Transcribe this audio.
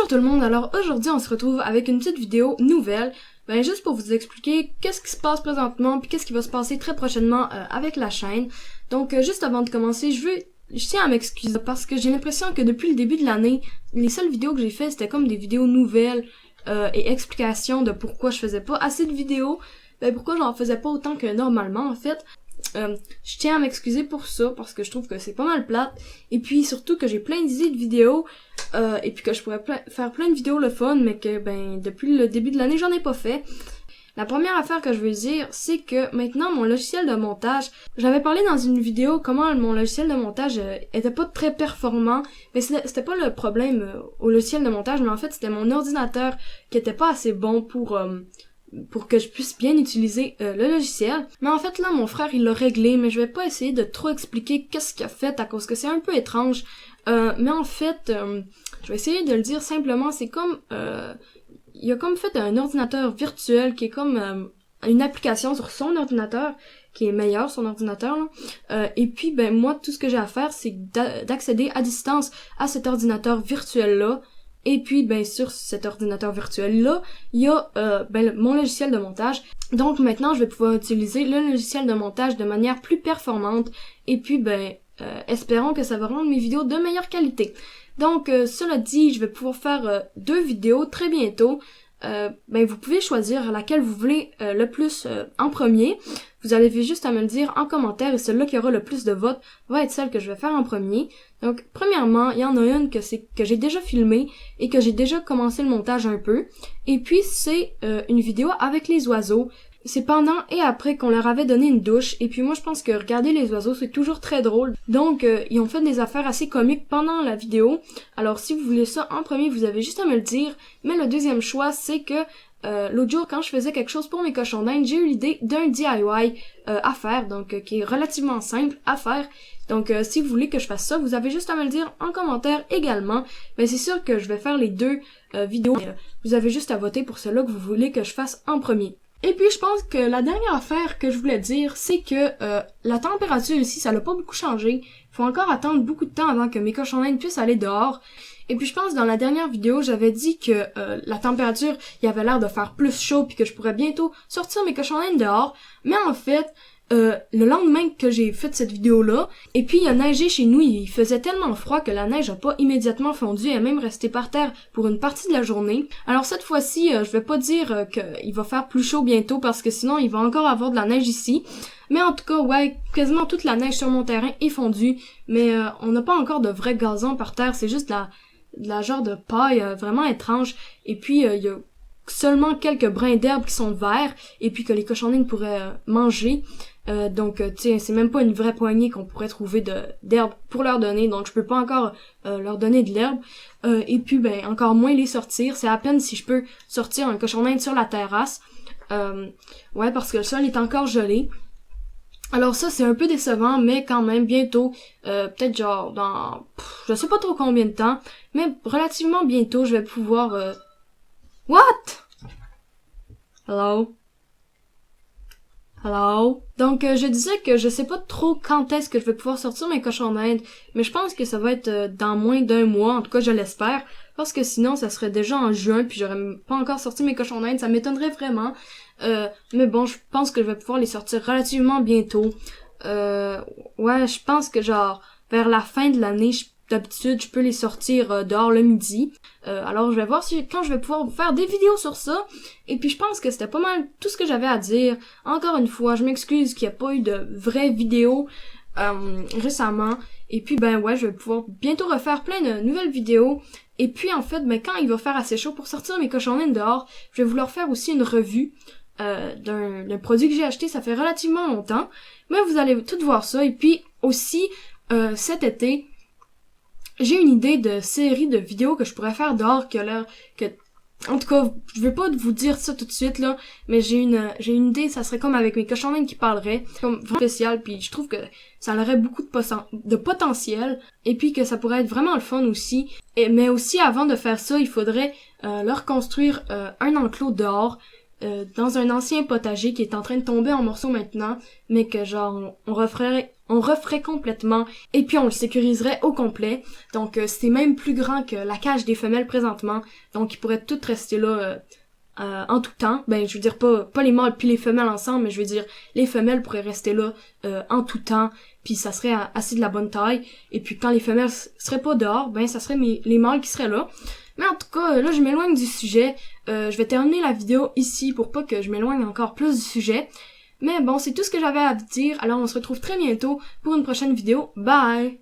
tout le monde, alors aujourd'hui on se retrouve avec une petite vidéo nouvelle, juste pour vous expliquer qu'est-ce qui se passe présentement puis qu'est-ce qui va se passer très prochainement avec la chaîne. Donc juste avant de commencer, je tiens à m'excuser parce que j'ai l'impression que depuis le début de l'année, les seules vidéos que j'ai fait c'était comme des vidéos nouvelles et explications de pourquoi je faisais pas assez de vidéos, pourquoi j'en faisais pas autant que normalement en fait. Je tiens à m'excuser pour ça parce que je trouve que c'est pas mal plate et puis surtout que j'ai plein d'idées de vidéos et puis que je pourrais faire plein de vidéos le fun mais que depuis le début de l'année j'en ai pas fait. La première affaire que je veux dire c'est que maintenant mon logiciel de montage, j'avais parlé dans une vidéo comment mon logiciel de montage était pas très performant, mais c'était pas le problème au logiciel de montage, mais en fait c'était mon ordinateur qui était pas assez bon pour que je puisse bien utiliser le logiciel. Mais en fait là mon frère il l'a réglé, mais je vais pas essayer de trop expliquer qu'est-ce qu'il a fait à cause que c'est un peu étrange. Mais en fait je vais essayer de le dire simplement, c'est comme il a comme fait un ordinateur virtuel qui est comme une application sur son ordinateur qui est meilleur, son ordinateur là. Et puis moi tout ce que j'ai à faire c'est d'accéder à distance à cet ordinateur virtuel là. Et puis sur cet ordinateur virtuel là, il y a mon logiciel de montage. Donc maintenant je vais pouvoir utiliser le logiciel de montage de manière plus performante et puis espérons que ça va rendre mes vidéos de meilleure qualité. Donc cela dit, je vais pouvoir faire 2 vidéos très bientôt. Vous pouvez choisir laquelle vous voulez le plus en premier. Vous avez juste à me le dire en commentaire et celle-là qui aura le plus de votes va être celle que je vais faire en premier. Donc premièrement, il y en a une que j'ai déjà filmée et que j'ai déjà commencé le montage un peu. Et puis c'est une vidéo avec les oiseaux. C'est pendant et après qu'on leur avait donné une douche. Et puis moi je pense que regarder les oiseaux c'est toujours très drôle. Donc ils ont fait des affaires assez comiques pendant la vidéo. Alors si vous voulez ça en premier, vous avez juste à me le dire. Mais le deuxième choix c'est que l'autre jour quand je faisais quelque chose pour mes cochons d'Inde, j'ai eu l'idée d'un DIY à faire. Donc qui est relativement simple à faire. Donc si vous voulez que je fasse ça, vous avez juste à me le dire en commentaire également. Mais c'est sûr que je vais faire les 2 vidéos. Vous avez juste à voter pour celle-là que vous voulez que je fasse en premier. Et puis je pense que la dernière affaire que je voulais dire, c'est que la température ici, ça n'a pas beaucoup changé. Il faut encore attendre beaucoup de temps avant que mes cochons d'Inde puissent aller dehors. Et puis je pense que dans la dernière vidéo, j'avais dit que la température, il avait l'air de faire plus chaud puis que je pourrais bientôt sortir mes cochons d'Inde dehors. Mais en fait, le lendemain que j'ai fait cette vidéo-là, et puis il a neigé chez nous, il faisait tellement froid que la neige a pas immédiatement fondu, elle est même restée par terre pour une partie de la journée. Alors cette fois-ci, je vais pas dire qu'il va faire plus chaud bientôt parce que sinon il va encore avoir de la neige ici. Mais en tout cas, quasiment toute la neige sur mon terrain est fondue, mais on n'a pas encore de vrai gazon par terre, c'est juste de la genre de paille vraiment étrange. Et puis il y a seulement quelques brins d'herbe qui sont verts et puis que les cochons d'Inde pourraient manger. Donc c'est même pas une vraie poignée qu'on pourrait trouver d'herbe pour leur donner, donc je peux pas encore leur donner de l'herbe. Et puis encore moins les sortir, c'est à peine si je peux sortir un cochon d'Inde sur la terrasse. Parce que le sol est encore gelé. Alors ça c'est un peu décevant, mais quand même bientôt, peut-être genre dans je sais pas trop combien de temps, mais relativement bientôt je vais pouvoir What? Hello? Hello? Donc je disais que je sais pas trop quand est-ce que je vais pouvoir sortir mes cochons d'Inde, mais je pense que ça va être dans moins d'1 mois, en tout cas je l'espère, parce que sinon ça serait déjà en juin puis j'aurais pas encore sorti mes cochons d'Inde, ça m'étonnerait vraiment. Mais bon, je pense que je vais pouvoir les sortir relativement bientôt. Je pense que genre vers la fin de l'année, d'habitude, je peux les sortir dehors le midi. Alors, je vais voir quand je vais pouvoir vous faire des vidéos sur ça. Et puis, je pense que c'était pas mal tout ce que j'avais à dire. Encore une fois, je m'excuse qu'il n'y a pas eu de vraies vidéos récemment. Et puis, je vais pouvoir bientôt refaire plein de nouvelles vidéos. Et puis, en fait, quand il va faire assez chaud pour sortir mes cochons d'Inde dehors, je vais vous leur faire aussi une revue d'un produit que j'ai acheté, ça fait relativement longtemps. Mais vous allez tout voir ça. Et puis, aussi, cet été, j'ai une idée de série de vidéos que je pourrais faire dehors en tout cas, je vais pas vous dire ça tout de suite là, mais j'ai une idée, ça serait comme avec mes cochons d'Inde qui parleraient, comme vraiment spécial, puis je trouve que ça aurait beaucoup de potentiel et puis que ça pourrait être vraiment le fun aussi. Mais aussi avant de faire ça, il faudrait leur construire un enclos dehors. Dans un ancien potager qui est en train de tomber en morceaux maintenant, mais que genre on on referait complètement et puis on le sécuriserait au complet. Donc c'est même plus grand que la cage des femelles présentement. Donc ils pourraient toutes rester là en tout temps. Ben je veux dire pas les mâles puis les femelles ensemble, mais je veux dire les femelles pourraient rester là en tout temps, puis ça serait assez de la bonne taille. Et puis quand les femelles seraient pas dehors, ben ça serait les mâles qui seraient là. Mais en tout cas, là je m'éloigne du sujet. Je vais terminer la vidéo ici pour pas que je m'éloigne encore plus du sujet. Mais bon, c'est tout ce que j'avais à vous dire. Alors on se retrouve très bientôt pour une prochaine vidéo. Bye!